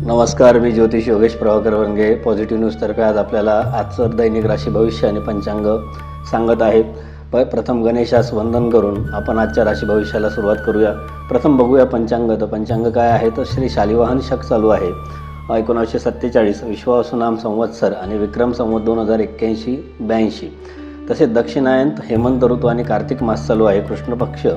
नमस्कार, मी ज्योतिष योगेश प्रभाकर वनगे पॉझिटिव्ह न्यूजतर्फे आज आपल्याला आजचं दैनिक राशी भविष्य आणि पंचांग सांगत आहे. प्रथम गणेशास वंदन करून आपण आजच्या राशी भविष्याला सुरुवात करूया. प्रथम बघूया पंचांग. तर पंचांग काय आहे तर श्री शालिवाहन शक चालू आहे 1947, विश्वावसु नाम संवत्सर आणि विक्रम संवत 2081-82. तसेच दक्षिणायन हेमंत ऋतू आणि कार्तिक मास चालू आहे, कृष्ण पक्ष.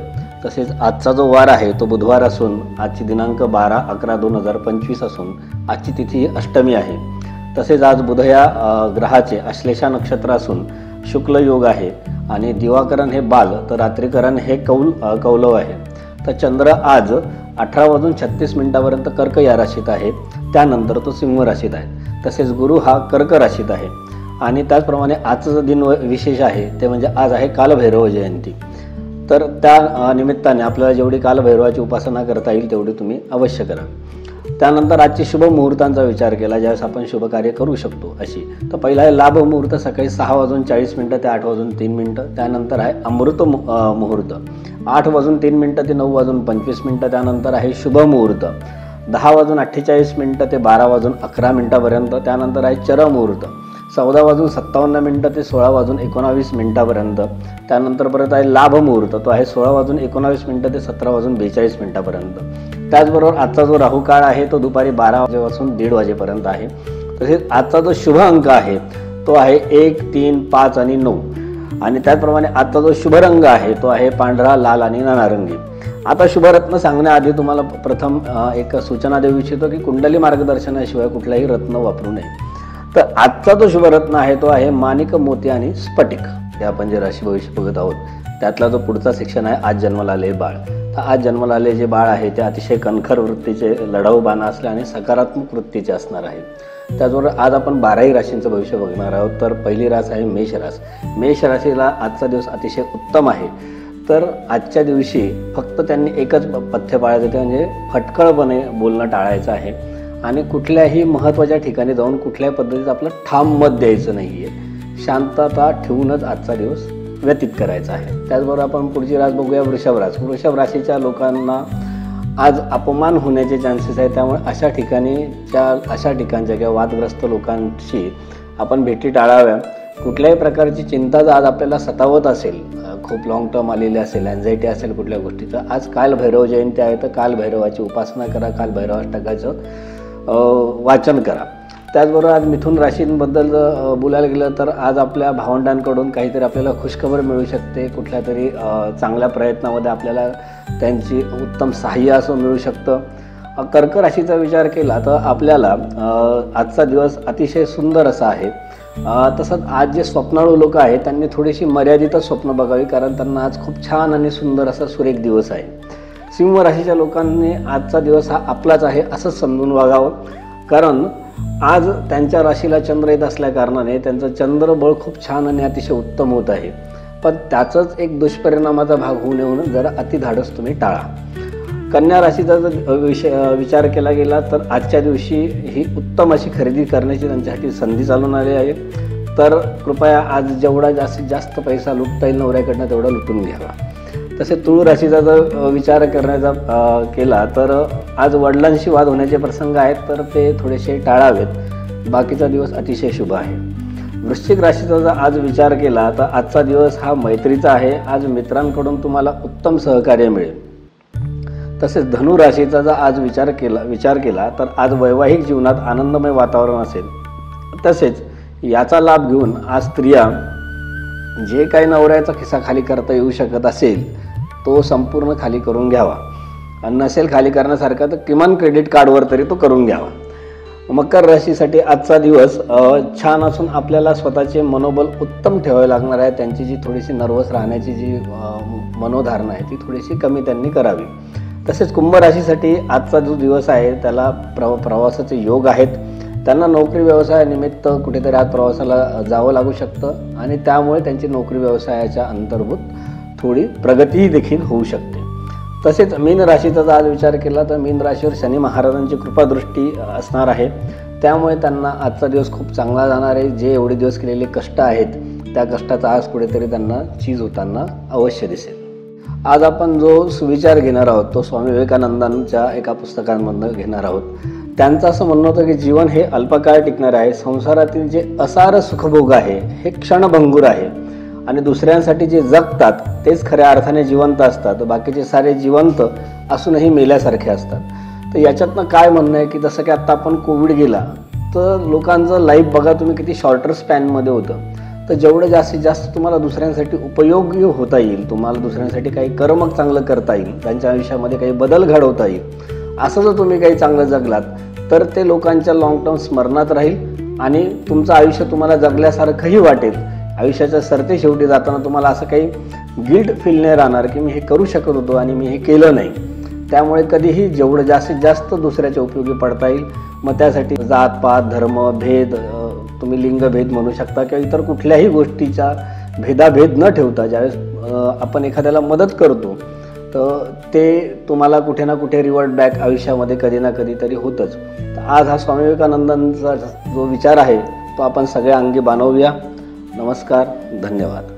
तसेच आजचा जो वार आहे तो बुधवार असून आजची दिनांक 12/11/2025 असून आजची तिथी अष्टमी आहे. तसेच आज बुध या ग्रहाचे अश्लेषा नक्षत्र असून शुक्ल योग आहे आणि दिवाकरण हे बाल तर रात्रीकरण हे कौलव आहे. तर चंद्र आज 18:36 कर्क या राशीत आहे, त्यानंतर तो सिंह राशीत आहे. तसेच गुरु हा कर्क राशीत आहे. आणि त्याचप्रमाणे आजचं जो दिन विशेष आहे ते म्हणजे आज आहे कालभैरव जयंती. तर त्या निमित्ताने आपल्याला जेवढी कालभैरवाची उपासना करता येईल तेवढी तुम्ही अवश्य करा. त्यानंतर आजची शुभ मुहूर्तांचा विचार केला ज्यावेळेस आपण शुभ कार्य करू शकतो अशी. तर पहिला आहे लाभ मुहूर्त सकाळी 6:40 ते 8:03. त्यानंतर आहे अमृत मुहूर्त 8:03 ते 9:25. त्यानंतर आहे शुभ मुहूर्त 10:48 ते 12:11 त्यानंतर आहे चर मुहूर्त 14:57 ते 16:19 त्यानंतर परत आहे लाभ मुहूर्त, तो आहे 16:19 ते 17:42. त्याचबरोबर आजचा जो राहू काळ आहे तो दुपारी 12 वाजेपासून 1:30 वाजेपर्यंत आहे. तसेच आजचा जो शुभ अंक आहे तो आहे 1, 3, 5 आणि 9. आणि त्याचप्रमाणे आजचा जो शुभ रंग आहे तो आहे पांढरा, लाल आणि नारंगी. आता शुभरत्न सांगण्याआधी तुम्हाला प्रथम एक सूचना देऊ इच्छितो की कुंडली मार्गदर्शनाशिवाय कुठलाही रत्न वापरू नये. तर आजचा जो शुभरत्न आहे तो आहे माणिक, मोती आणि स्फटिक. हे आपण जे राशी भविष्य बघत आहोत त्यातला जो पुढचा सेक्शन आहे आज जन्माला आले बाळ. तर आज जन्माला आले जे बाळ आहे ते अतिशय कणखर वृत्तीचे, लढाऊ बाण असले आणि सकारात्मक वृत्तीचे असणार आहे. त्याचबरोबर आज आपण 12ही राशींचं भविष्य बघणार आहोत. तर पहिली रास आहे मेष रास. मेष राशीला आजचा दिवस अतिशय उत्तम आहे. तर आजच्या दिवशी फक्त त्यांनी एकच पथ्य पाळायचं ते म्हणजे फटकळपणे बोलणं टाळायचं आहे आणि कुठल्याही महत्त्वाच्या ठिकाणी जाऊन कुठल्याही पद्धतीचं आपलं ठाम मत द्यायचं नाही आहे. शांतता ठेवूनच आजचा दिवस व्यतीत करायचा आहे. त्याचबरोबर आपण पुढची रास बघूया वृषभ रास. वृषभ राशीच्या लोकांना आज अपमान होण्याचे चान्सेस आहेत, त्यामुळे अशा ठिकाणच्या किंवा वादग्रस्त लोकांशी आपण भेटी टाळाव्या. कुठल्याही प्रकारची चिंता जर आज आपल्याला सतावत असेल, खूप लॉंग टर्म आलेली असेल, अँझायटी असेल कुठल्या गोष्टीचं, आज कालभैरव जयंती आहे तर कालभैरवाची उपासना करा, कालभैरवाष्टकाचं वाचन करा. त्याचबरोबर आज मिथुन राशींबद्दल बोलायला गेलं तर आज आपल्या भावंडांकडून काहीतरी आपल्याला खुशखबर मिळू शकते. कुठल्या तरी चांगल्या प्रयत्नामध्ये आपल्याला त्यांची उत्तम सहाय्य असं मिळू शकतं. कर्क राशीचा विचार केला तर आपल्याला आजचा दिवस अतिशय सुंदर असा आहे. तसंच आज जे स्वप्नाळू लोक आहेत त्यांनी थोडीशी मर्यादितच स्वप्न बघावी, कारण त्यांना आज खूप छान आणि सुंदर असा सुरेख दिवस आहे. सिंह राशीच्या लोकांनी आजचा दिवस हा आपलाच आहे असंच समजून वागावं, कारण आज त्यांच्या राशीला चंद्र येत असल्या कारणाने त्यांचं चंद्रबळ खूप छान आणि अतिशय उत्तम होत आहे. पण त्याचाच एक दुष्परिणामाचा भाग होऊ नये जरा अतिधाडस तुम्ही टाळा. कन्या राशीचा जर विचार केला गेला तर आजच्या दिवशी ही उत्तम अशी खरेदी करण्याची त्यांच्यासाठी संधी चालून आली आहे. तर कृपया आज जेवढा जास्तीत जास्त पैसा लुटता येईल नवऱ्याकडनं तेवढा लुटून घ्यावा. तसेच तुळ राशीचा जर विचार करण्याचा केला तर आज वडिलांशी वाद होण्याचे प्रसंग आहेत तर ते थोडेसे टाळावेत. बाकीचा दिवस अतिशय शुभ आहे. वृश्चिक राशीचा जर आज विचार केला तर आजचा दिवस हा मैत्रीचा आहे. आज मित्रांकडून तुम्हाला उत्तम सहकार्य मिळेल. तसेच धनु राशीचा जर आज विचार केला तर आज वैवाहिक जीवनात आनंदमय वातावरण असेल. तसेच याचा लाभ घेऊन आज स्त्रिया जे काही नवऱ्याचा खिसा खाली करता येऊ शकत असेल तो संपूर्ण खाली करून घ्यावा. आणि नसेल खाली करण्यासारखा तर किमान क्रेडिट कार्डवर तरी तो करून घ्यावा. मकर राशीसाठी आजचा दिवस छान असून आपल्याला स्वतःचे मनोबल उत्तम ठेवावे लागणार आहे. त्यांची जी थोडीशी नर्वस राहण्याची जी मनोधारणा आहे ती थोडीशी कमी त्यांनी करावी. तसेच कुंभ राशीसाठी आजचा जो दिवस आहे त्याला प्रवासाचे योग आहेत. त्यांना नोकरी व्यवसायानिमित्त कुठेतरी आज प्रवासाला जावं लागू शकतं आणि त्यामुळे त्यांची नोकरी व्यवसायाच्या अंतर्भूत थोडी प्रगतीही देखील होऊ शकते. तसेच मीन राशीचा जर आज विचार केला तर मीन राशीवर शनी महाराजांची कृपादृष्टी असणार आहे. त्यामुळे त्यांना आजचा दिवस खूप चांगला जाणार आहे. जे एवढे दिवस केलेले कष्ट आहेत त्या कष्टाचा आज कुठेतरी त्यांना चीज होताना अवश्य दिसेल. आज आपण जो सुविचार घेणार आहोत तो स्वामी विवेकानंदांच्या एका पुस्तकांमधून घेणार आहोत. त्यांचं असं म्हणणं होतं की जीवन हे अल्पकाळ टिकणार आहे, संसारातील जे असार सुखभोग आहे हे क्षणभंगूर आहे आणि दुसऱ्यांसाठी जे जगतात तेच खऱ्या अर्थाने जिवंत असतात, बाकीचे सारे जिवंत असूनही मेल्यासारखे असतात. तर याच्यातनं काय म्हणणं आहे की जसं की आत्ता आपण कोविड गेला तर लोकांचं लाईफ बघा तुम्ही किती शॉर्टर स्पॅनमध्ये होतं. तर जेवढं जास्तीत जास्त तुम्हाला दुसऱ्यांसाठी उपयोगी होता येईल, तुम्हाला दुसऱ्यांसाठी काही कर्म चांगलं करता येईल, त्यांच्या आयुष्यामध्ये काही बदल घडवता येईल, असं जर तुम्ही काही चांगलं जगलात तर ते लोकांच्या लाँग टर्म स्मरणात राहील आणि तुमचं आयुष्य तुम्हाला जगल्यासारखंही वाटेल. आयुष्याच्या सरते शेवटी जाताना तुम्हाला असं काही गिल्ट फील नाही राहणार की मी हे करू शकत होतो आणि मी हे केलं नाही. त्यामुळे कधीही जेवढं जास्तीत जास्त दुसऱ्याच्या उपयोगी पडता येईल, मग त्यासाठी जात पात धर्म भेद, तुम्ही लिंगभेद म्हणू शकता किंवा इतर कुठल्याही गोष्टीचा भेदाभेद न ठेवता ज्यावेळेस आपण एखाद्याला मदत करतो तर ते तुम्हाला कुठे ना कुठे रिवर्ट बॅक आयुष्यामध्ये कधी ना कधी तरी होतंच. तर आज हा स्वामी विवेकानंदांचा जो विचार आहे तो आपण सगळ्या अंगी बाणवूया. नमस्कार, धन्यवाद.